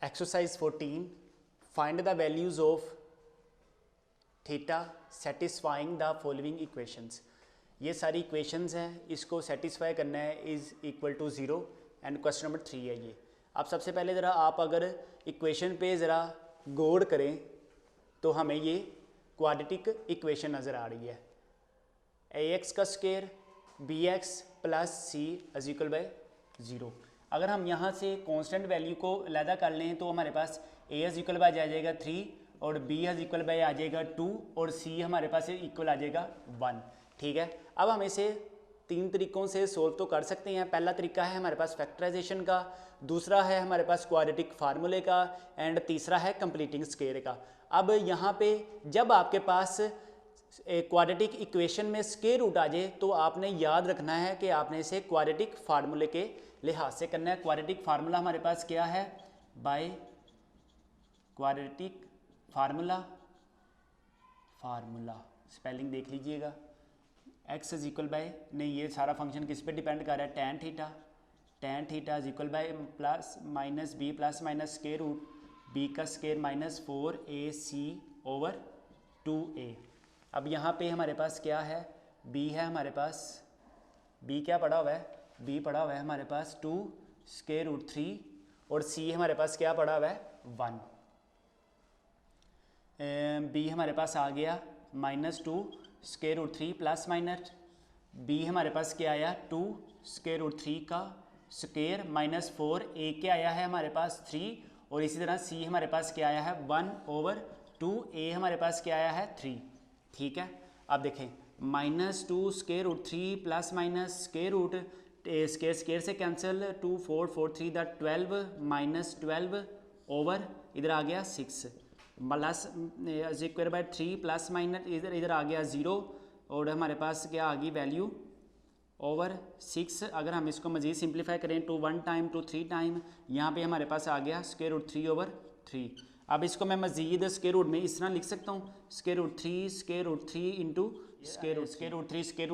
Exercise 14 find the values of theta satisfying the following equations. ये सारी equations हैं, इसको सेटिस्फाई करना है is equal to 0 and question number 3 है ये। अब सबसे पहले ज़रा आप अगर इक्वेशन पे ज़रा गौर करें तो हमें ये क्वाड्रेटिक इक्वेशन नज़र आ रही है। ax का square bx plus c is equal by 0। अगर हम यहाँ से कांस्टेंट वैल्यू को अलहदा कर लें तो हमारे पास a इज इक्वल बाय आ जाएगा 3 और b इज इक्वल बाय आ जाएगा 2 और c हमारे पास इक्वल आ जाएगा 1। ठीक है, अब हम इसे तीन तरीक़ों से सोल्व तो कर सकते हैं। पहला तरीका है हमारे पास फैक्टराइजेशन का, दूसरा है हमारे पास क्वाड्रेटिक फार्मूले का एंड तीसरा है कंप्लीटिंग स्क्वायर का। अब यहाँ पे जब आपके पास क्वाड्रेटिक इक्वेशन में स्क्वायर रूट आ जाए तो आपने याद रखना है कि आपने इसे क्वाड्रेटिक फार्मूले के लिहाज से करना है। क्वाड्रेटिक फार्मूला हमारे पास क्या है, बाय क्वाड्रेटिक फार्मूला स्पेलिंग देख लीजिएगा। x इज इक्वल बाय, नहीं ये सारा फंक्शन किस पे डिपेंड कर रहा है, tan theta is equal by plus minus b plus minus square root b का square minus 4ac over 2a। अब यहाँ पे हमारे पास क्या है, b है हमारे पास, b क्या पड़ा हुआ है, b पड़ा हुआ है हमारे पास 2 स्क्वायर रूट 3 और c हमारे पास क्या पड़ा हुआ है 1। b हमारे पास आ गया minus 2 square root 3 plus minus b हमारे पास क्या आया 2 स्क्वायर रूट 3 का स्क्वायर माइनस 4 a क्या आया है हमारे पास 3 और इसी तरह c हमारे पास क्या आया है 1 ओवर 2 a हमारे पास क्या आया है 3। ठीक है, अब देखें minus 2 square root 3 plus minus square root square से कैंसिल 2 4 4 3 द 12 माइनस 12 ओवर इधर आ गया 6 plus square by 3 plus minus इधर आ गया 0 और हमारे पास क्या आ गई वैल्यू ओवर 6। अगर हम इसको मज़ीद सिंप्लीफाई करें टू 1 टाइम टू 3 टाइम, यहाँ पे हमारे पास आ गया स्क्वायर रूट 3 ओवर 3। अब इसको मैं मज़ीद स्क्वायर रूट में इस तरह लिख सकता हूँ, square root 3 into square root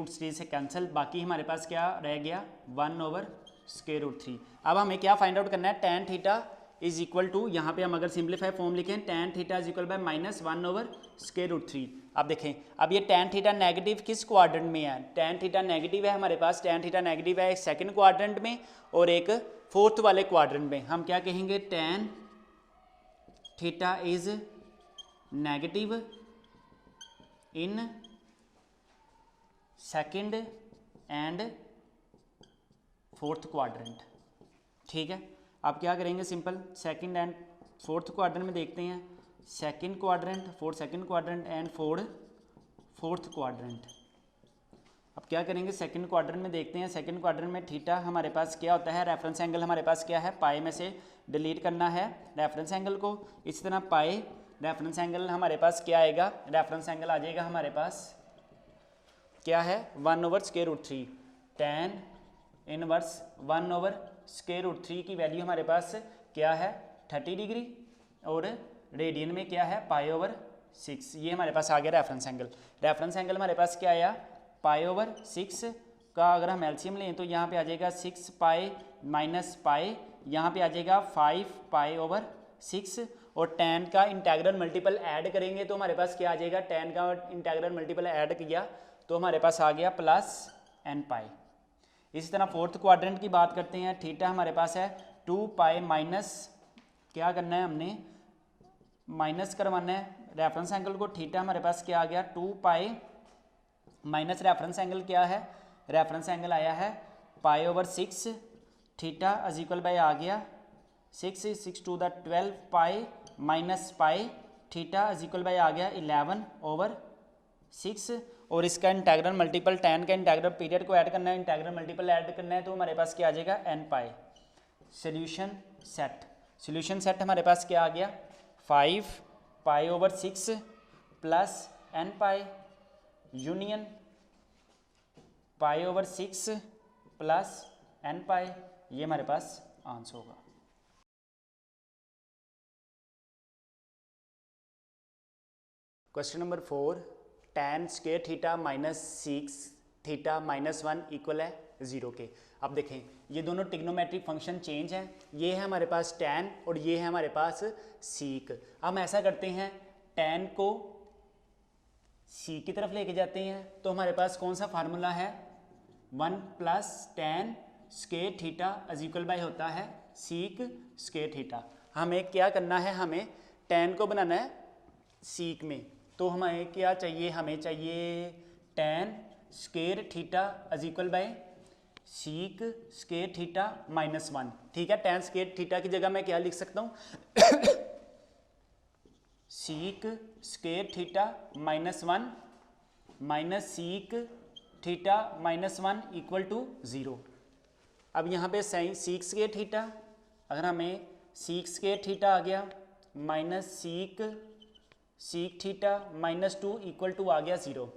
3 से कैंसिल, बाकी हमारे पास क्या रह गया 1 ओवर स्क्वायर रूट 3। अब हमें क्या फाइंड आउट करना है, tan theta is equal to, यहाँ पे हम अगर सिंप्लीफाई फॉर्म लिखें tan theta is equal by minus 1 over square root 3। अब देखें, अब ये tan थीटा नेगेटिव किस क्वाड्रेंट में है, tan थीटा नेगेटिव है हमारे पास, tan थीटा नेगेटिव है एक सेकंड क्वाड्रेंट में और एक फोर्थ वाले क्वाड्रेंट में। हम क्या कहेंगे, tan theta is negative in second and fourth quadrant. ठीक है, अब क्या करेंगे, simple second and fourth quadrant में देखते हैं, second quadrant second quadrant and fourth quadrant. अब क्या करेंगे, सेकंड क्वाड्रेंट में देखते हैं, सेकंड क्वाड्रेंट में थीटा हमारे पास क्या होता है, रेफरेंस एंगल हमारे पास क्या है, पाई में से डिलीट करना है रेफरेंस एंगल को। इसी तरह पाई रेफरेंस एंगल हमारे पास क्या आएगा, रेफरेंस एंगल आ जाएगा हमारे पास क्या है 1 over square root 3, tan inverse 1 over square root 3 की वैल्यू हमारे पास क्या है 30 डिग्री और रेडियन में क्या है पाई ओवर 6। ये हमारे पास आ गया रेफरेंस एंगल। रेफरेंस एंगल हमारे पास क्या आया पाई ओवर 6 का, अगर हम एलसीएम लें तो यहाँ पे आ जाएगा 6 पाई माइनस पाई, यहाँ पे आ जाएगा 5 पाई ओवर 6 और tan का इंटेग्रल मल्टीपल ऐड करेंगे तो हमारे पास क्या आ जाएगा, tan का इंटेग्रल मल्टीपल ऐड किया तो हमारे पास आ गया प्लस n पाई। इसी तरह फोर्थ क्वाड्रेंट की बात करते हैं, थीटा हमारे पास है 2 पाई माइनस, क्या करना है हमने माइनस करवाना है रेफरेंस एंगल को, थीटा हमारे पास क्या आ गया 2 पाई माइनस रेफरेंस एंगल क्या है, रेफरेंस एंगल आया है pi over 6, theta is equal by आ गया 6 to the 12 pi minus pi, theta is equal by आ गया 11 ओवर 6 और इसका इंटेग्रल मल्टीपल tan का इंटेग्रल पीरियड को ऐड करना है, इंटेग्रल मल्टीपल ऐड करना है तो हमारे पास क्या आ जाएगा n पाई। सोल्यूशन सेट हमारे पास क्या आ गया 5 pi over 6 plus n pi union pi over 6 plus n pi, ये हमारे पास आंसर होगा। Question number 4, tan square theta minus 6 theta minus 1 equal है 0 के। अब देखें ये दोनों ट्रिग्नोमेट्रिक फंक्शन चेंज हैं, ये है हमारे पास tan और ये है हमारे पास सीक। हम ऐसा करते हैं tan को सी की तरफ लेके जाते हैं तो हमारे पास कौन सा फार्मूला है 1 plus tan square theta is equal bye होता है सीक स्क्वायर थीटा। हमें क्या करना है, हमें tan को बनाना है सीक में, तो हमें क्या चाहिए, हमें चाहिए tan square theta is equal bye seek square theta -1। ठीक है, tan स्क्वायर थीटा की जगह मैं क्या लिख सकता हूँ sec square theta -1 minus sec theta -1 equal to 0। अब यहाँ पे सीक स्क्वायर थीटा, अगर हमें सीक स्क्वायर थीटा आ गया minus sec theta -2 equal to आ गया 0।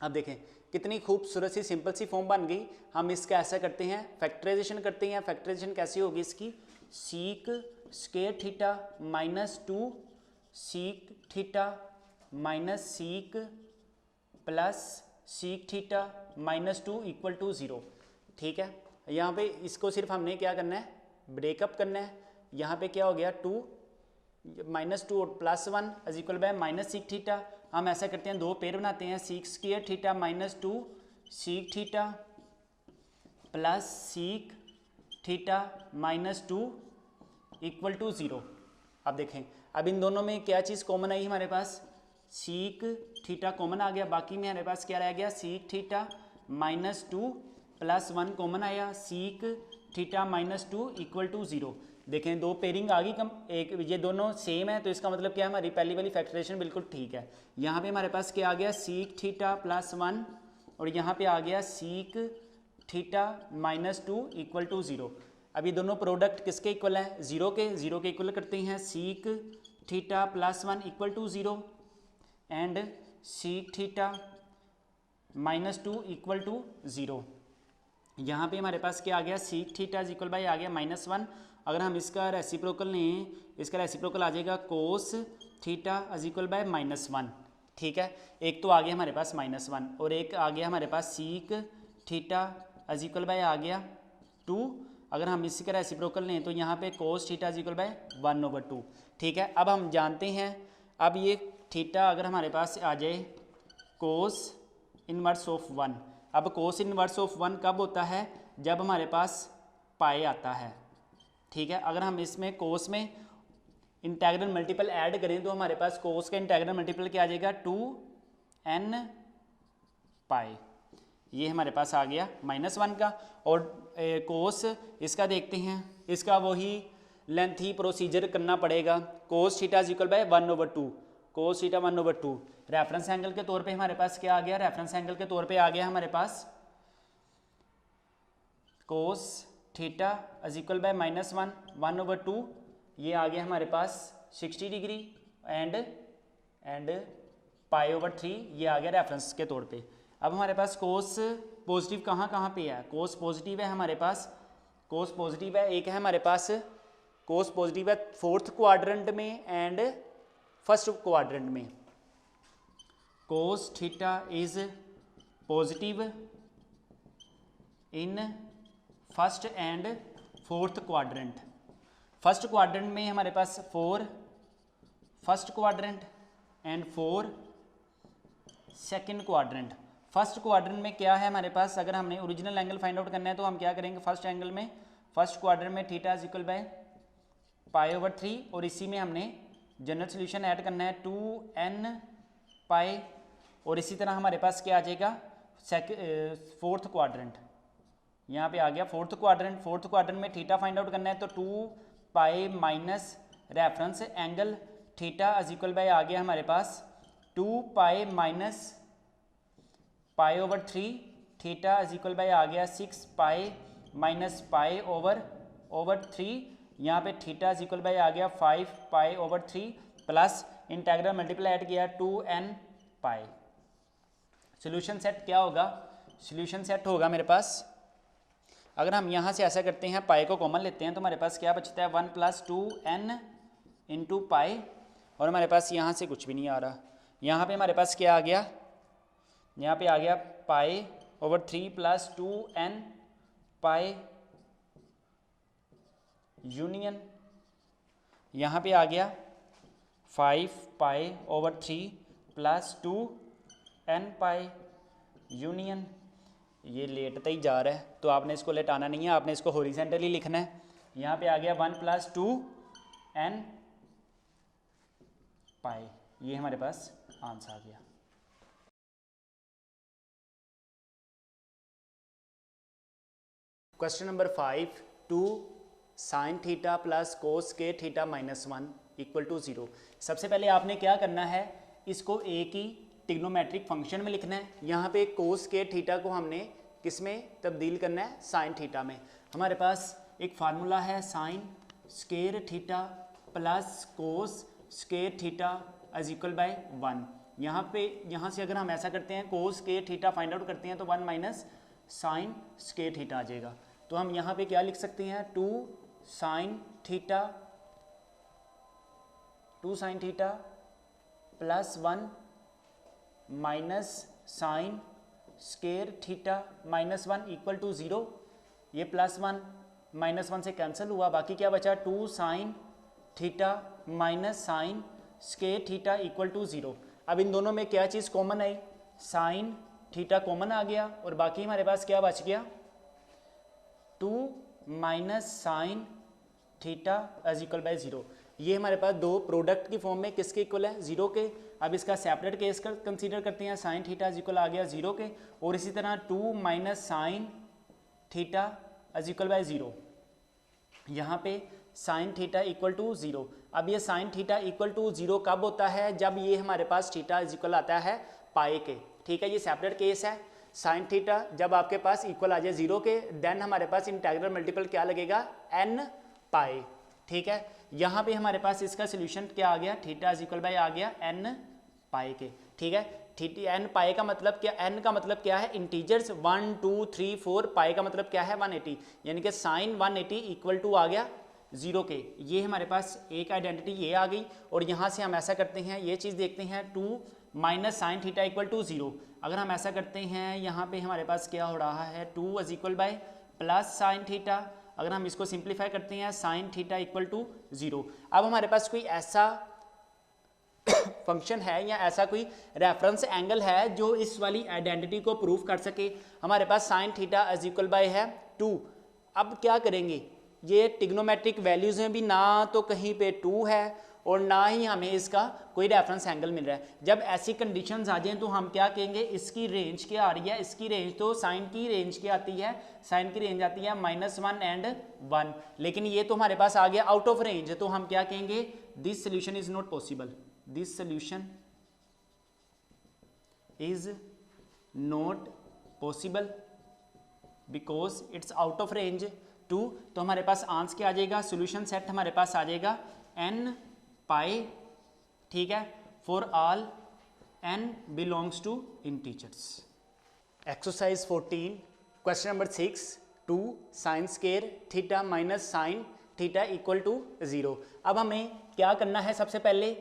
अब देखें कितनी खूबसूरत सी सिंपल सी फॉर्म बन गई। हम इसका ऐसा करते हैं, फैक्टराइजेशन करते हैं। फैक्टराइजेशन कैसी होगी इसकी, sec square theta -2 sec theta minus sec plus sec theta -2 equal to 0। ठीक है, यहाँ पे इसको सिर्फ हमने क्या करना है, ब्रेकअप करना है। यहाँ पे क्या हो गया 2 -2 और +1 is equal by minus sec theta. हम ऐसा करते हैं, दो पेयर बनाते हैं, sec square theta -2 sec theta plus sec theta -2 equal to 0। अब देखें, अब इन दोनों में क्या चीज़ कॉमन आई हमारे पास, सीक थीटा कॉमन आ गया, बाकी में हमारे पास क्या रह गया सीक थीटा -2 +1 कॉमन आया, सीक थीटा -2 इक्वल टू 0। देखें दो पेयरिंग आ गई कम, एक ये दोनों सेम है, तो इसका मतलब क्या है, हमारी पहली वाली फैक्टराइजेशन बिल्कुल ठीक है। यहाँ पे हमारे पास क्या आ गया सीक थीटा +1 और यहाँ पे आ गया सीक थीटा -2 इक्वल टू 0। अब ये दोनों प्रोडक्ट किसके इक्वल है, 0 के इक्वल करते हैं। Sec theta +1 equal to 0 and sec theta -2 equal to 0। यहाँ पे हमारे पास क्या आ गया, sec theta is equal by आ गया -1। अगर हम इसका रेसिप्रोकल लें, इसका रेसिप्रोकल आ जाएगा कोस थीटा इज इक्वल बाय -1। ठीक है, एक तो आ गया हमारे पास -1 और एक आ गया हमारे पास sec theta is equal by आ गया 2। अगर हम इसी का रेसिप्रोकल लें तो यहाँ पे कोस थीटा इज इक्वल बाय 1/2। ठीक है, अब हम जानते हैं, अब ये थीटा अगर हमारे पास आ जाए कोस इनवर्स ऑफ 1। अब कोस इनवर्स ऑफ 1 कब होता है, जब हमारे पास पाई आता है। ठीक है, अगर हम इसमें कोस में इंटेग्रल मल्टीपल ऐड करें तो हमारे पास कोस का इंटेग्रल मल्टीपल क्या आ जाएगा 2n पाई। ये हमारे पास आ गया -1 का। और कोस इसका देखते हैं, इसका वही लेंथी प्रोसीजर करना पड़ेगा। कोस theta is equal by 1/2, cos theta 1/2। Reference angle के तौर पे हमारे पास क्या आ गया, रेफरेंस एंगल के तौर पे आ गया हमारे पास cos theta is equal by -1/2। ये आ गया हमारे पास 60 डिग्री एंड π/3 ये आ गया रेफरेंस के तौर पे। अब हमारे पास कोस पॉजिटिव कहाँ पे है, कोस पॉजिटिव है हमारे पास, कोस पॉजिटिव है, एक है हमारे पास कोस पॉजिटिव है 4th क्वाड्रेंट में एंड 1st क्वाड्रेंट में। कोस theta is positive in 1st and 4th quadrant. 1st quadrant में हमारे पास 4 1st quadrant and 4 2nd quadrant. 1st quadrant में क्या है हमारे पास, अगर हमने ओरिजिनल एंगल फाइंड आउट करना है तो हम क्या करेंगे, 1st एंगल में 1st क्वाड्रेंट में थीटा इज इक्वल बाय π/3 और इसी में हमने जनरल सोल्यूशन ऐड करना है 2n पाई। और इसी तरह हमारे पास क्या आ जाएगा 4th क्वाड्रेंट, यहाँ पे आ गया 4th क्वाड्रेंट। 4th क्वाड्रेंट में थीटा फाइंड आउट करना है तो 2 pi minus reference angle theta is equal by आ गया हमारे पास 2 pi minus π/3 theta is equal by आ गया 6 पाई माइनस π/3। यहाँ पे थीटा इज इक्वल बाय आ गया 5 π/3 प्लस इंटेग्रल मल्टीप्लाई ऐड किया 2n पाई। सोल्यूशन सेट क्या होगा, सोल्यूशन सेट होगा मेरे पास, अगर हम यहाँ से ऐसा करते हैं पाई को कॉमन लेते हैं तो हमारे पास क्या बचता है 1 + 2n × पाई और हमारे पास यहाँ से कुछ भी नहीं आ रहा। यहाँ पे हमारे पास क्या आ गया, यहाँ पे आ गया पाई ओवर 3 प्लस 2n पाई यूनियन, यहाँ पे आ गया 5 पाई ओवर 3 प्लस 2n पाई यूनियन। ये लेटता ही जा रहा है तो आपने इसको लेटाना नहीं है, आपने इसको हॉरिजेंटली लिखना है। यहाँ पे आ गया 1 प्लस 2n पाई, ये हमारे पास आंसर आ गया। Question number 5, 2 sine theta plus cos के थीटा माइनस 1 इक्वल टू 0। सबसे पहले आपने क्या करना है, इसको ए की ट्रिग्नोमेट्रिक फंक्शन में लिखना है। यहाँ पे कोस के थीटा को हमने किस में तब्दील करना है, साइन थीटा में। हमारे पास एक फार्मूला है sign square theta plus cos square theta is equal by 1। यहाँ से अगर हम ऐसा करते हैं, कोस के थीटा फाइंड आउट करते हैं तो 1 माइनस साइन स्केयर थीटा आ जाएगा। तो हम यहाँ पे क्या लिख सकते हैं, 2 sine theta plus 1 minus sine square theta minus 1 equal to 0। ये प्लस 1 माइनस 1 से कैंसिल हुआ, बाकी क्या बचा, 2 sine theta minus sine square theta equal to 0। अब इन दोनों में क्या चीज़ कॉमन आई, साइन थीटा कॉमन आ गया और बाकी हमारे पास क्या बच गया, 2 minus sine theta is equal by 0। ये हमारे पास दो प्रोडक्ट की फॉर्म में किसके इक्वल है, 0 के। अब इसका सेपरेट केस का कंसीडर करते हैं, साइन थीटा इज इक्वल आ गया 0 के, और इसी तरह 2 minus sine theta is equal by 0। यहाँ पे साइन थीटा इक्वल टू 0। अब ये साइन थीटा इक्वल टू 0 कब होता है, जब ये हमारे पास थीटा इज इक्वल आता है पाई के। ठीक है, ये सेपरेट केस है। साइन थीटा जब आपके पास इक्वल आ जाए 0 के, देन हमारे पास इंटीग्रल मल्टीपल क्या लगेगा, n पाई। ठीक है, यहाँ पे हमारे पास इसका सोल्यूशन क्या आ गया, थीटा इज इक्वल बाय आ गया n पाई के। ठीक है, थीटा n पाई का मतलब क्या, n का मतलब क्या है, इंटीजर्स 1 2 3 4, पाई का मतलब क्या है 180, यानी कि साइन 180 इक्वल टू आ गया 0 के। ये हमारे पास एक आइडेंटिटी ये आ गई, और यहाँ से हम ऐसा करते हैं, ये चीज़ देखते हैं 2 minus sine theta equal to 0। अगर हम ऐसा करते हैं, यहाँ पे हमारे पास क्या हो रहा है, 2 is equal by plus sine theta. अगर हम इसको सिंप्लीफाई करते हैं, साइन थीटा इक्वल टू 0। अब हमारे पास कोई ऐसा फंक्शन है या ऐसा कोई रेफरेंस एंगल है जो इस वाली आइडेंटिटी को प्रूव कर सके। हमारे पास sine theta is equal by है 2। अब क्या करेंगे, ये ट्रिग्नोमेट्रिक वैल्यूज़ में भी ना तो कहीं पे 2 है और ना ही हमें इसका कोई रेफरेंस एंगल मिल रहा है। जब ऐसी कंडीशंस आ जाएं तो हम क्या कहेंगे, इसकी रेंज क्या आ रही है, इसकी रेंज तो साइन की रेंज क्या आती है, साइन की रेंज आती है -1 एंड 1, लेकिन ये तो हमारे पास आ गया आउट ऑफ रेंज। तो हम क्या कहेंगे, this solution is not possible, this solution is not possible because it's out of range 2। तो हमारे पास आंसर क्या आ जाएगा, सोल्यूशन सेट हमारे पास आ जाएगा n पाई। ठीक है, for all n belongs to integers. Exercise 14 question number 6, 2 sine square theta minus sine theta equal to 0। अब हमें क्या करना है, सबसे पहले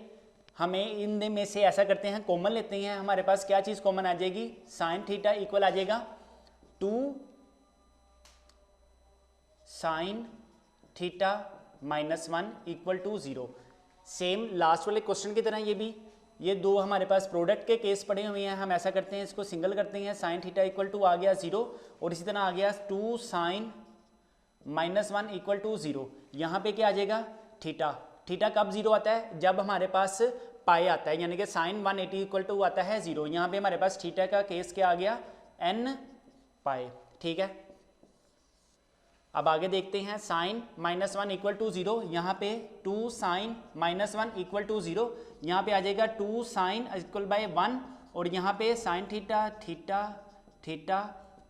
हमें इन में से ऐसा करते हैं, कॉमन लेते हैं। हमारे पास क्या चीज़ कॉमन आ जाएगी, साइन थीटा इक्वल आ जाएगा 2 sine theta -1 equal to 0। Same last वाले क्वेश्चन की तरह ये भी, ये दो हमारे पास प्रोडक्ट के केस पड़े हुए हैं। हम ऐसा करते हैं, इसको सिंगल करते हैं, साइन थीटा इक्वल टू आ गया 0, और इसी तरह आ गया 2 साइन -1 इक्वल टू 0। यहाँ पे क्या आ जाएगा, थीटा। थीटा कब 0 आता है, जब हमारे पास पाई आता है, यानी कि साइन 180 इक्वल टू आता है 0। यहाँ पे हमारे पास थीटा का केस क्या आ गया, n पाई। ठीक है, अब आगे देखते हैं, साइन -1 इक्वल टू 0, यहाँ पे 2 साइन -1 इक्वल टू 0, यहाँ पे आ जाएगा 2 साइन इक्वल बाय 1, और यहाँ पे sine theta theta theta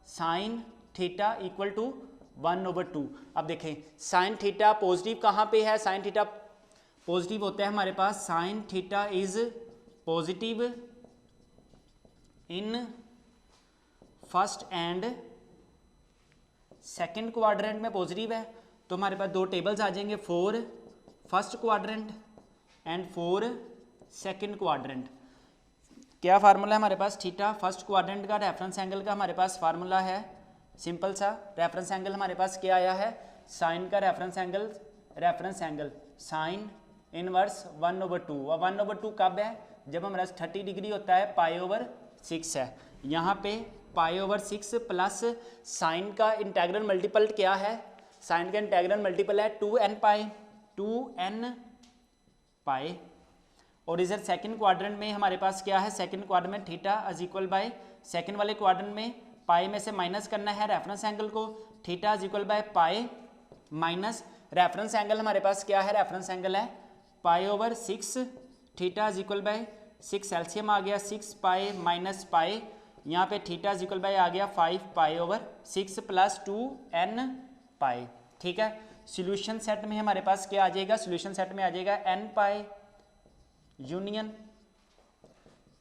sine theta equal to 1/2। अब देखें, साइन थीटा पॉजिटिव कहाँ पे है, साइन थीटा पॉजिटिव होता है हमारे पास, sine theta is positive in first and second quadrant में पॉजिटिव है। तो हमारे पास दो टेबल्स आ जाएंगे, 4 first quadrant and 4 second quadrant. क्या फार्मूला है हमारे पास थीटा, फर्स्ट क्वाड्रेंट का रेफरेंस एंगल का हमारे पास फार्मूला है सिंपल सा। रेफरेंस एंगल हमारे पास क्या आया है, साइन का रेफरेंस एंगल साइन इनवर्स 1/2। और 1/2 कब है, जब हमारा 30 डिग्री होता है, π/6 है। यहाँ पे π/6 प्लस साइन का इंटेग्रल मल्टीपल क्या है, साइन का इंटेग्रल मल्टीपल है 2n पाई। और इधर सेकंड क्वाड्रेंट में हमारे पास क्या है, सेकंड क्वाड्रेंट में theta is equal by, second वाले क्वाड्रेंट में पाई में से माइनस करना है रेफरेंस एंगल को, theta is equal by pi minus reference angle हमारे पास क्या है, रेफरेंस एंगल है π/6, theta is equal by 6 LCM आ गया 6 पाई माइनस पाई, यहाँ पे थीटा इज इक्वल बाय आ गया 5 π/6 प्लस 2n पाई। ठीक है, सॉल्यूशन सेट में हमारे पास क्या आ जाएगा, सॉल्यूशन सेट में आ जाएगा n pi union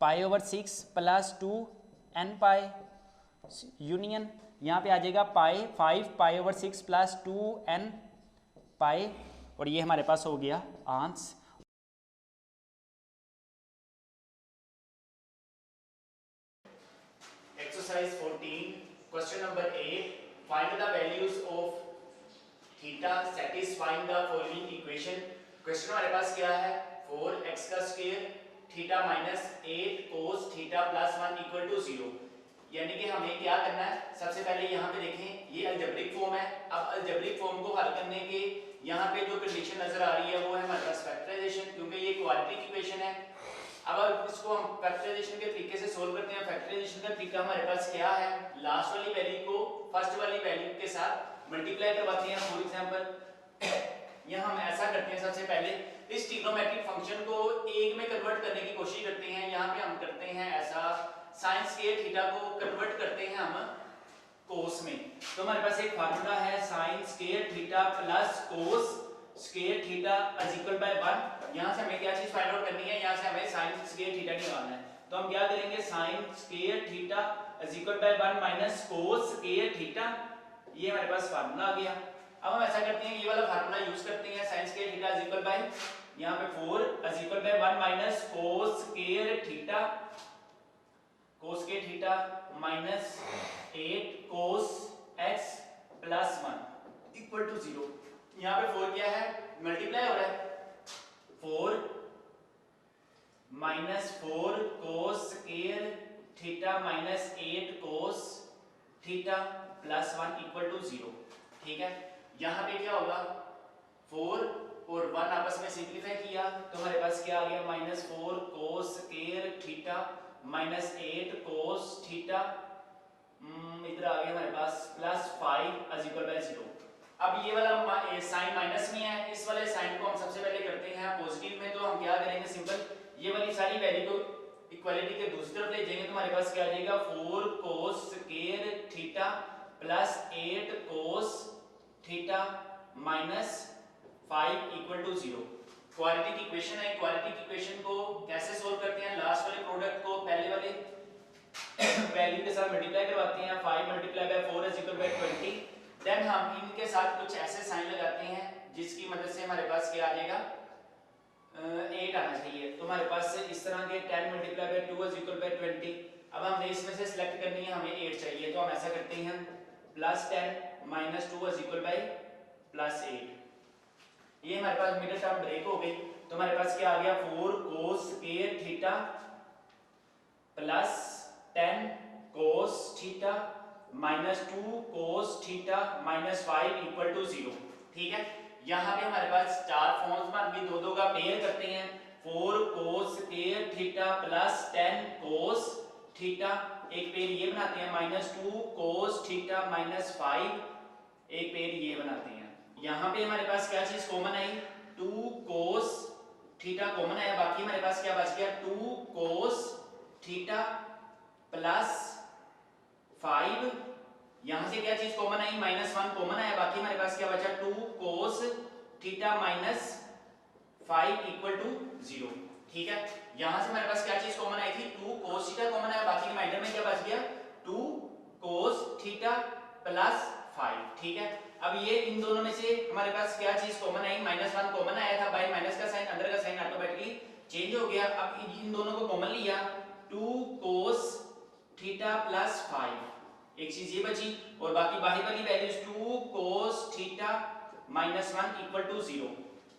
π/6 plus 2n पाई यूनियन, यहाँ पे आ जाएगा पाई 5 π/6 प्लस 2n पाई, और ये हमारे पास हो गया answer. Exercise 14, question number 8. Find the values of theta satisfying the following equation. Question हमारे पास क्या है, 4x का square theta minus 8 cos theta plus 1 equal to 0। यानी कि हमें क्या करना है, सबसे पहले यहाँ पे देखें ये अलजेब्रिक फॉर्म है। अब अलजेब्रिक फॉर्म को हल करने के यहाँ पे जो कंडीशन नजर आ रही है वो है हमारे पास फैक्टराइजेशन, क्योंकि ये क्वाड्रेटिक इक्वेशन है। अब इसको हम फैक्टराइजेशन के तरीके से सोल्व करते हैं। फैक्टराइजेशन का तरीका हमारे पास क्या है, लास्ट वाली वैल्यू को फर्स्ट वाली वैल्यू के साथ मल्टीप्लाई करवाते हैं। फॉर एग्जांपल यहाँ हम ऐसा करते हैं, सबसे पहले इस ट्रिग्नोमेट्रिक फंक्शन को एक में कन्वर्ट करने की कोशिश करते हैं। यहाँ पे हम करते हैं ऐसा, sin स्क्वायर थीटा को कन्वर्ट करते हैं हम कोस में। तो हमारे पास एक फार्मूला है sin square theta plus cos square theta is equal by 1। यहाँ से हमें क्या चीज फाइंड आउट करनी है, यहाँ से हमें sin स्क्वायर थीटा निकालना है। तो हम क्या करेंगे, sin square theta is equal by 1 minus cos square theta, ये हमारे पास फार्मूला आ गया। अब हम ऐसा करते हैं, ये वाला फार्मूला यूज करते हैं, sin square theta is equal by यहाँ पे 4 is equal by 1 minus cos square theta minus 8 cos x plus 1 equal to 0। यहाँ पे 4 क्या है, मल्टीप्लाई हो रहा है, 4 minus 4 cos square theta minus 8 cos theta plus 1 equal to 0। ठीक है, यहाँ पे क्या होगा, 4 और 1 आपस में सिंप्लीफाई किया तो हमारे पास क्या आ गया, minus 4 cos square theta minus 8 cos theta, इधर आ गया हमारे पास प्लस 5 इज इक्वल बाय 0। अब ये वाला साइन माइनस में है, इस वाले साइन को हम सबसे पहले करते हैं पॉजिटिव में। तो हम क्या करेंगे, सिंपल ये वाली सारी वैल्यू को इक्वालिटी के दूसरी तरफ ले जाएंगे तो हमारे पास क्या आ जाएगा, 4 cos square theta plus 8 cos theta minus 5 equal to 0। Quadratic equation है, क्वाड्रेटिक इक्वेशन को कैसे सोल्व करते हैं, लास्ट वाले प्रोडक्ट को पहले वाले वैल्यू के साथ मल्टीप्लाई करवाते हैं, 5 multiply by 4 is equal by 20। Then हम इनके साथ कुछ ऐसे साइन लगाते हैं जिसकी मदद से हमारे पास क्या आ जाएगा, 8 आना चाहिए। तो हमारे पास इस तरह के 10 multiply by 2 is equal by 20। अब हमने इसमें से सिलेक्ट करनी है, हमें 8 चाहिए, तो हम ऐसा करते हैं plus 10 minus 2 is equal by plus 8। ये हमारे पास मिडिल टर्म ब्रेक हो गई। तो हमारे पास क्या आ गया, 4 cos square theta plus 10 cos theta minus 2 cos theta minus 5 equal to 0। ठीक है, यहाँ पे हमारे पास चार फॉर्म्स में भी दो का पेयर करते हैं, 4 cos square theta plus 10 cos theta, एक पेयर ये बनाते हैं, माइनस 2 कोस थीटा माइनस 5, एक पेयर ये बनाते हैं। यहाँ पे हमारे पास क्या चीज कॉमन आई, 2 कोस थीटा कॉमन आया, बाकी हमारे पास क्या बच गया, 2 कोस थीटा प्लस 5, यहां से क्या चीज कॉमन आई, माइनस 1 कॉमन आया, बाकी हमारे पास क्या बचा, 2 cos theta minus 5 equal to 0। ठीक है, यहां से हमारे पास क्या चीज कॉमन आई थी, 2 कोस थीटा कॉमन आया, बाकी रिमाइंडर में क्या बच गया, 2 कोस थीटा प्लस 5। ठीक है, अब ये इन दोनों में से हमारे पास क्या चीज कॉमन आई, माइनस 1 कॉमन आया था, बाय माइनस का साइन अंदर का साइन ऑटोमेटिकली चेंज हो गया। अब इन दोनों को कॉमन लिया 2 cos थीटा प्लस 5, एक चीज ये बची, और बाकी बाहर वाली values 2 cos theta minus 1 equal to 0।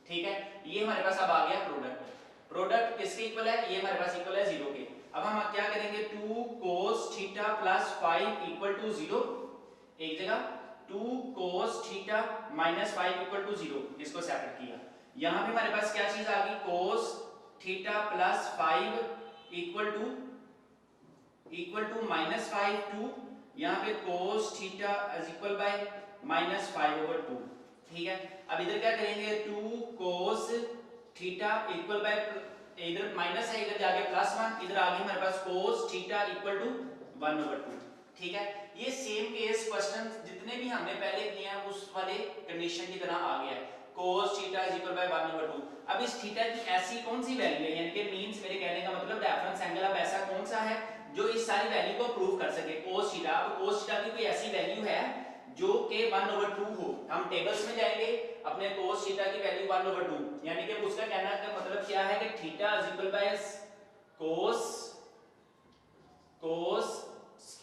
ठीक है, ये हमारे पास अब आ गया प्रोडक्ट। प्रोडक्ट किसके इक्वल है? ये हमारे पास इक्वल है 0 के। अब हम क्या करेंगे, 2 cos theta plus 5 equal to 0, एक जगह 2 cos theta minus 5 equal to 0, इसको सेपरेट किया। यहां पे हमारे पास क्या चीज आ गई, cos theta plus 5 equal to minus 5 two, यहां पे cos theta is equal by minus 5 over 2। ठीक है, अब इधर क्या करेंगे, 2 cos थीटा इक्वल बाय, इधर माइनस है, इधर जाके प्लस 1, इधर आ गई हमारे पास cos theta equal to 1 over 2। ठीक है, ये सेम केस क्वेश्चन जितने भी हमने पहले किए हैं उस वाले कंडीशन की तरह आ गया है, cos theta is equal by 1 over 2। अब इस थीटा की ऐसी कौन सी वैल्यू है, यानी कि मींस मेरे कहने का मतलब रेफरेंस एंगल अब ऐसा कौन सा है जो इस सारी वैल्यू को प्रूव कर सके, cos थीटा। अब cos थीटा की कोई ऐसी वैल्यू है जो कि 1 ओवर 2 हो, हम टेबल्स में जाएंगे, अपने cos थीटा की वैल्यू 1 ओवर 2, यानी कि उसका कहना का मतलब क्या है कि theta is equal by cos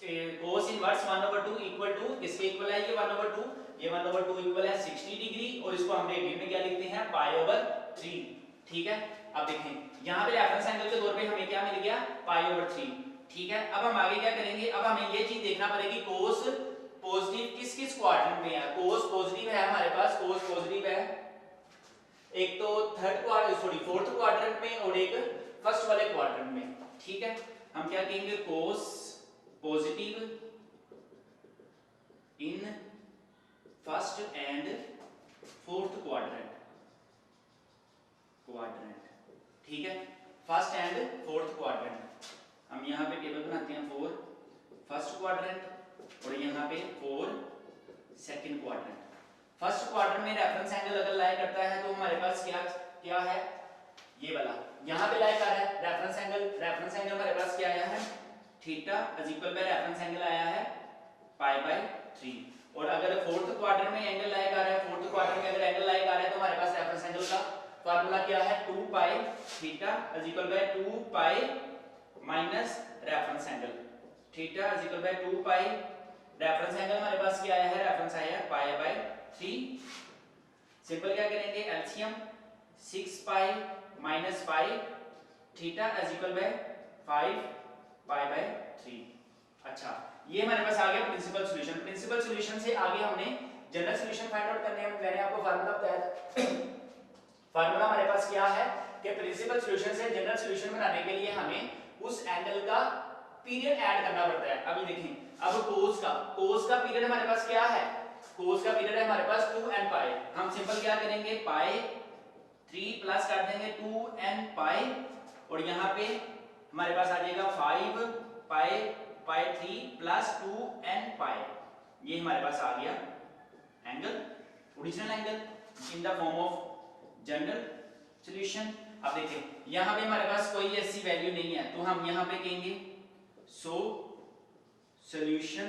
inverse 1 over 2 equal to किसके इक्वल है, ये 1 ओवर 2, ये 1 ओवर 2 इक्वल है 60 डिग्री, और इसको हम रेडियन में क्या लिखते हैं, पाई ओवर 3। ठीक है, अब देखें यहां पे रेफरेंस एंगल के तौर पे हमें क्या मिल गया, पाई ओवर 3। ठीक है, अब हम आगे क्या करेंगे, अब हमें ये चीज देखना पड़ेगी cos पॉजिटिव किस किस क्वाड्रेंट में है। cos पॉजिटिव है हमारे पास, cos पॉजिटिव है एक तो फोर्थ क्वाड्रेंट में और एक फर्स्ट वाले क्वाड्रेंट में। ठीक है, हम क्या कहेंगे, cos positive in first and fourth quadrant. ठीक है, फर्स्ट एंड फोर्थ क्वाड्रेंट, हम यहाँ पे टेबल बनाते हैं 4 फर्स्ट क्वाड्रेंट और यहाँ पे 4 सेकंड क्वाड्रेंट। फर्स्ट क्वाड्रेंट में रेफरेंस एंगल अगर लाई करता है तो हमारे पास क्या है, ये वाला यहाँ पे लाई कर रहा है रेफरेंस एंगल हमारे पास क्या आया है, theta is equal by reference angle आया है पाई बाय 3। और अगर फोर्थ क्वाड्रेंट में एंगल लाई कर रहा है, फोर्थ क्वाड्रेंट में अगर एंगल लाई कर रहा है तो हमारे पास रेफरेंस एंगल का फार्मूला क्या है, 2 pi theta is equal by 2 pi minus reference angle, theta is equal by 2 pi, reference angle हमारे पास क्या आया है, रेफरेंस आया है पाई बाय 3। सिंपल क्या करेंगे, LCM 6 pi minus pi theta is equal bye 5 pi by 3। अच्छा, ये हमारे पास आ गया प्रिंसिपल सॉल्यूशन। प्रिंसिपल सॉल्यूशन से आगे हमने जनरल सॉल्यूशन फाइंड आउट करने हैं। मैंने आपको फार्मूला बताया था फार्मूला हमारे पास क्या है कि प्रिंसिपल सॉल्यूशन से जनरल सॉल्यूशन बनाने के लिए हमें उस एंगल का पीरियड ऐड करना पड़ता है। अभी देखें, अब cos का पीरियड हमारे पास क्या है, cos का पीरियड है हमारे पास 2n पाई। हम सिंपल क्या करेंगे, पाई 3 प्लस कर देंगे 2n पाई, और यहाँ पे हमारे पास आ जाएगा 5 पाई 3 प्लस 2n पाई। ये हमारे पास आ गया angle, original angle in the form of general solution. अब देखें यहाँ पे हमारे पास कोई ऐसी वैल्यू नहीं है तो हम यहाँ पे कहेंगे so solution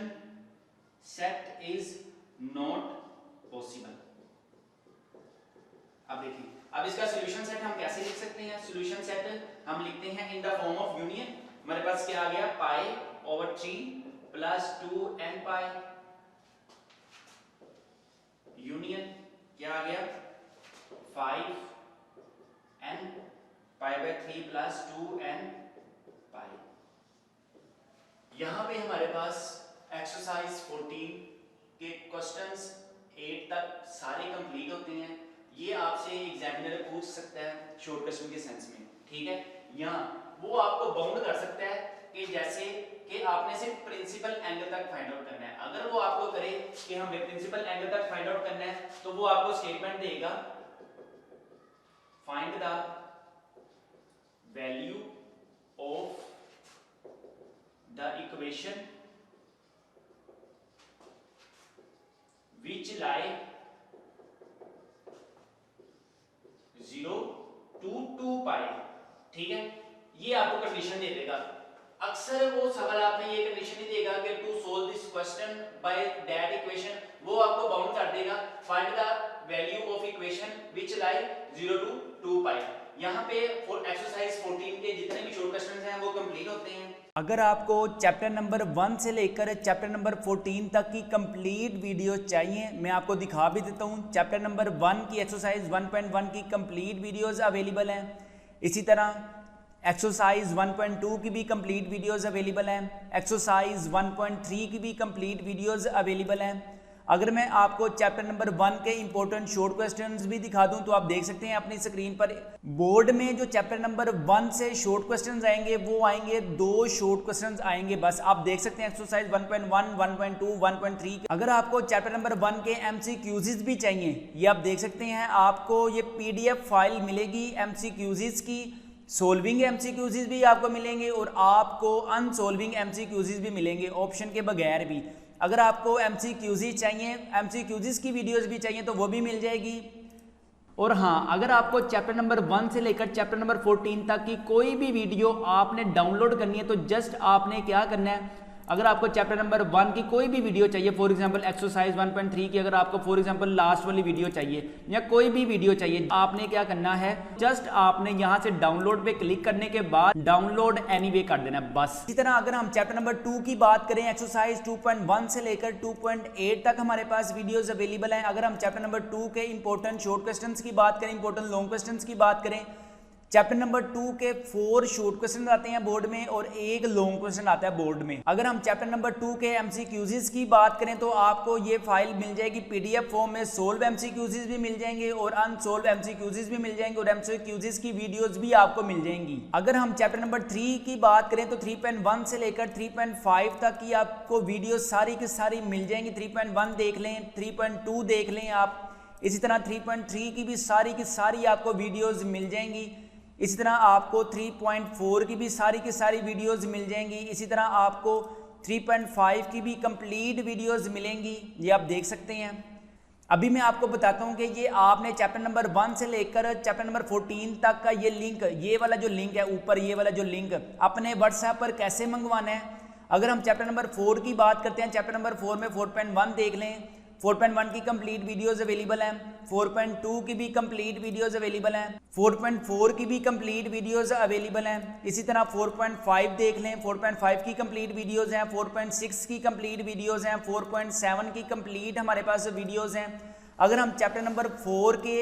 set is not possible. अब देखिए, अब इसका सॉल्यूशन सेट हम कैसे लिख सकते हैं, सॉल्यूशन सेट हम लिखते हैं in the form of union. हमारे पास क्या आ गया, पाई ओवर 3 प्लस 2n पाई, यूनियन क्या आ गया 5n pi by 3 plus 2n पाई। यहां पे हमारे पास एक्सरसाइज 14 के क्वेश्चंस 8 तक सारे कंप्लीट होते हैं। ये आपसे एग्जामिनर पूछ सकता है शॉर्ट क्वेश्चन के सेंस में। ठीक है, यहाँ वो आपको बाउंड कर सकता है कि जैसे कि आपने सिर्फ प्रिंसिपल एंगल तक फाइंड आउट करना है। अगर वो आपको करे कि हमें प्रिंसिपल एंगल तक फाइंड आउट करना है तो वो आपको स्टेटमेंट देगा, find the value of the equation which lie 0 to 2 पाई। ठीक है, ये आपको कंडीशन दे देगा। अक्सर वो सवाल आपने ये कंडीशन नहीं देगा कि to solve this question by that equation, वो आपको बाउंड कर देगा find the value of equation which lie 0 to 2 pi. यहाँ पे एक्सरसाइज 14 के जितने भी शॉर्ट क्वेश्चंस हैं वो कंप्लीट होते हैं। अगर आपको चैप्टर नंबर 1 से लेकर चैप्टर नंबर 14 तक की कंप्लीट वीडियो चाहिए, मैं आपको दिखा भी देता हूँ। चैप्टर नंबर 1 की एक्सरसाइज 1.1 की कंप्लीट वीडियोस अवेलेबल हैं। इसी तरह एक्सरसाइज 1.2 की भी कंप्लीट वीडियोस अवेलेबल हैं। एक्सरसाइज 1.3 की भी कंप्लीट वीडियोस अवेलेबल हैं। अगर मैं आपको चैप्टर नंबर 1 के इंपॉर्टेंट शॉर्ट क्वेश्चंस भी दिखा दूं तो आप देख सकते हैं अपनी स्क्रीन पर। बोर्ड में जो चैप्टर नंबर 1 से शॉर्ट क्वेश्चंस आएंगे वो आएंगे 2 शॉर्ट क्वेश्चंस आएंगे बस। आप देख सकते हैं एक्सरसाइज 1.1, 1.2, 1.3। अगर आपको चैप्टर नंबर 1 के MCQs भी चाहिए, ये आप देख सकते हैं, आपको ये PDF फाइल मिलेगी MCQs की। सोल्विंग MCQs भी आपको मिलेंगे और आपको अनसोल्विंग MCQs भी मिलेंगे, ऑप्शन के बगैर भी। अगर आपको MCQs चाहिए, MCQs की वीडियोस भी चाहिए तो वो भी मिल जाएगी। और हाँ, अगर आपको चैप्टर नंबर 1 से लेकर चैप्टर नंबर 14 तक की कोई भी वीडियो आपने डाउनलोड करनी है तो जस्ट आपने क्या करना है, अगर आपको चैप्टर नंबर 1 की कोई भी वीडियो चाहिए, फॉर एग्जांपल एक्सरसाइज 1.3 की अगर आपको फॉर एग्जांपल लास्ट वाली वीडियो चाहिए या कोई भी वीडियो चाहिए, आपने क्या करना है, जस्ट आपने यहाँ से डाउनलोड पे क्लिक करने के बाद डाउनलोड एनीवे कर देना है बस। इसी तरह अगर हम चैप्टर नंबर 2 की बात करें, एक्सरसाइज 2.1 से लेकर 2.8 तक हमारे पास वीडियोज अवेलेबल हैं। अगर हम चैप्टर नंबर 2 के इंपॉर्टेंट शॉर्ट क्वेश्चन की बात करें, इंपॉर्टेंट लॉन्ग क्वेश्चन की बात करें, चैप्टर नंबर 2 के 4 शॉर्ट क्वेश्चन आते हैं बोर्ड में और 1 लॉन्ग क्वेश्चन आता है बोर्ड में। अगर हम चैप्टर नंबर 2 के MCQs की बात करें तो आपको ये फाइल मिल जाएगी PDF फॉर्म में। सोल्व MCQs भी मिल जाएंगे और अनसोल्व MCQs भी मिल जाएंगे और MCQs की वीडियोस भी आपको मिल जाएंगी। अगर हम चैप्टर नंबर 3 की बात करें तो 3.1 से लेकर 3.5 तक की आपको वीडियो सारी की सारी मिल जाएंगी। 3.1 देख लें, 3.2 देख लें आप। इसी तरह 3.3 की भी सारी आपको वीडियोज मिल जाएंगी। इसी तरह आपको 3.4 की भी सारी वीडियोस मिल जाएंगी। इसी तरह आपको 3.5 की भी कंप्लीट वीडियोस मिलेंगी, ये आप देख सकते हैं। अभी मैं आपको बताता हूं कि ये आपने चैप्टर नंबर 1 से लेकर चैप्टर नंबर 14 तक का ये लिंक, ये वाला जो लिंक है ऊपर, ये वाला जो लिंक अपने WhatsApp पर कैसे मंगवाना है। अगर हम चैप्टर नंबर 4 की बात करते हैं, चैप्टर नंबर 4 में 4.1 देख लें, 4.1 की कंप्लीट वीडियोस अवेलेबल हैं। 4.2 की भी कंप्लीट वीडियोस अवेलेबल हैं। 4.4 की भी कंप्लीट वीडियोस अवेलेबल हैं। इसी तरह 4.5 देख लें, 4.5 की कंप्लीट वीडियोस हैं। 4.6 की कंप्लीट वीडियोस हैं। 4.7 की कंप्लीट हमारे पास वीडियोस हैं। अगर हम चैप्टर नंबर 4 के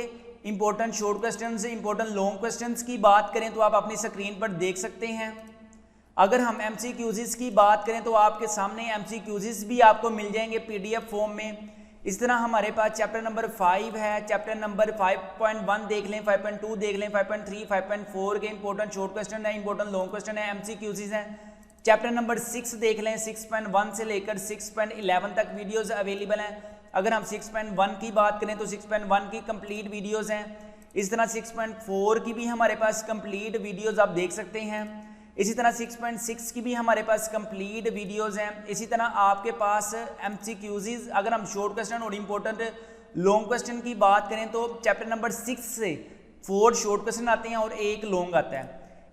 important short questions, important long questions की बात करें तो आप अपनी स्क्रीन पर देख सकते हैं। अगर हम MCQs की बात करें तो आपके सामने MCQs भी आपको मिल जाएंगे PDF फॉर्म में। इस तरह हमारे पास चैप्टर नंबर 5 है, चैप्टर नंबर 5.1 देख लें, 5.2 देख लें, 5.3, 5.4 के इंपॉर्टेंट शॉर्ट क्वेश्चन है, इंपॉर्टेंट लॉन्ग क्वेश्चन है, MCQs हैं। चैप्टर नंबर 6 देख लें, 6.1 से लेकर 6.11 तक वीडियोस अवेलेबल हैं। अगर हम 6.1 की बात करें तो 6.1 की कंप्लीट वीडियोस हैं। इस तरह 6.4 की भी हमारे पास कंप्लीट वीडियोस आप देख सकते हैं। इसी तरह 6.6 की भी हमारे पास कंप्लीट वीडियोस हैं। इसी तरह आपके पास MCQs, अगर हम शॉर्ट क्वेश्चन और इंपॉर्टेंट लॉन्ग क्वेश्चन की बात करें तो चैप्टर नंबर 6 से 4 शॉर्ट क्वेश्चन आते हैं और 1 लॉन्ग आता है।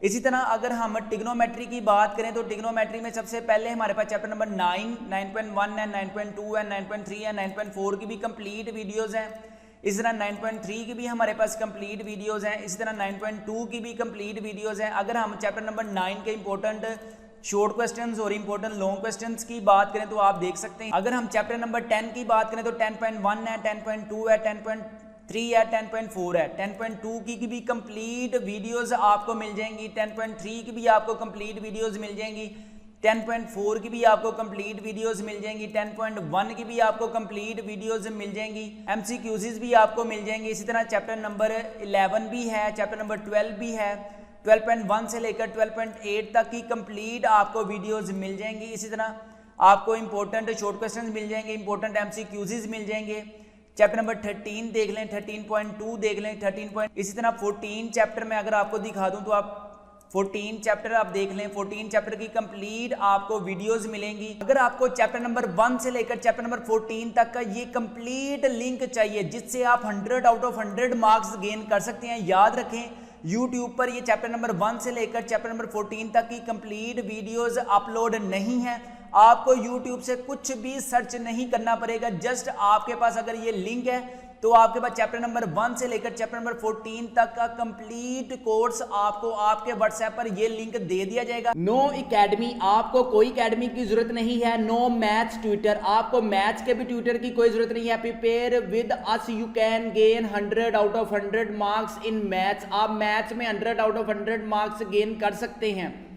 इसी तरह अगर हम ट्रिग्नोमेट्री की बात करें तो ट्रिग्नोमेट्री में सबसे पहले हमारे पास चैप्टर नंबर 9, 9.1 है, 9.2 है, 9.3 है, 9.4 की भी कंप्लीट वीडियोस हैं। इस तरह 9.3 की भी हमारे पास कंप्लीट वीडियोस हैं। इसी तरह 9.2 की भी कंप्लीट वीडियोस हैं। अगर हम चैप्टर नंबर 9 के इंपॉर्टेंट शॉर्ट क्वेश्चंस और इंपॉर्टेंट लॉन्ग क्वेश्चंस की बात करें तो आप देख सकते हैं। अगर हम चैप्टर नंबर 10 की बात करें तो 10.1 है, 10.2 है, 10.3 है, 10.4 है। 10.2 की भी कंप्लीट वीडियोस आपको मिल जाएंगी। 10.3 की भी आपको कंप्लीट वीडियोस मिल जाएंगी। 10.4 की भी आपको कंप्लीट वीडियोस मिल जाएंगी। 10.1 की भी आपको कंप्लीट वीडियोस मिल जाएंगी। MCQs भी आपको मिल जाएंगे। इसी तरह चैप्टर नंबर 11 भी है, चैप्टर नंबर 12 भी है। 12.1 से लेकर 12.8 तक की कंप्लीट आपको वीडियोस मिल जाएंगी। इसी तरह आपको इंपॉर्टेंट शॉर्ट क्वेश्चन मिल जाएंगे, इंपॉर्टेंट MCQs मिल जाएंगे। चैप्टर नंबर 13 देख लें, 13.2 देख लें, 13. इसी तरह 14 चैप्टर में अगर आपको दिखा दूं तो आप 14 चैप्टर आप देख लें। 14 चैप्टर की कंप्लीट आपको वीडियोस मिलेंगी। अगर आपको चैप्टर नंबर 1 से लेकर चैप्टर नंबर 14 तक का ये कंप्लीट लिंक चाहिए जिससे आप 100 आउट ऑफ 100 मार्क्स गेन कर सकते हैं, याद रखें YouTube पर ये चैप्टर नंबर 1 से लेकर चैप्टर नंबर 14 तक की कंप्लीट वीडियोस अपलोड नहीं है। आपको YouTube से कुछ भी सर्च नहीं करना पड़ेगा। जस्ट आपके पास अगर ये लिंक है तो आपके पास चैप्टर नंबर 1 से लेकर चैप्टर नंबर 14 तक का कंप्लीट कोर्स आपको आपके व्हाट्सएप पर ये लिंक दे दिया जाएगा। नो एकेडमी, आपको कोई एकेडमी की जरूरत नहीं है। नो मैथ्स ट्यूटर, आपको मैथ्स के भी ट्यूटर की कोई जरूरत नहीं है। Prepare with us you can gain 100 out of 100 marks in maths. आप मैथ्स में 100 आउट ऑफ 100 मार्क्स गेन कर सकते हैं।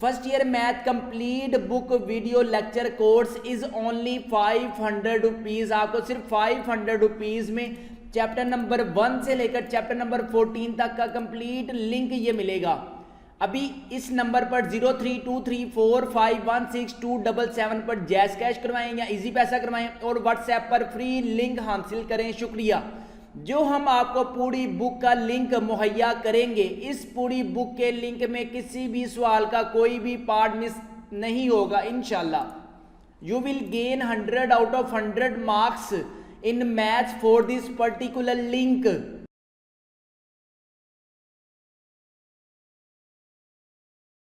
First year math complete book video lecture course is only 500 rupees. आपको सिर्फ 500 रुपीज़ में चैप्टर नंबर 1 से लेकर चैप्टर नंबर 14 तक का कंप्लीट लिंक ये मिलेगा। अभी इस नंबर पर 0323451677 पर जैस कैश करवाएं या इजी पैसा करवाएं और व्हाट्सएप पर फ्री लिंक हासिल करें। शुक्रिया। जो हम आपको पूरी बुक का लिंक मुहैया करेंगे, इस पूरी बुक के लिंक में किसी भी सवाल का कोई भी पार्ट मिस नहीं होगा इंशाल्लाह। You will gain 100 out of 100 marks in maths for this particular link.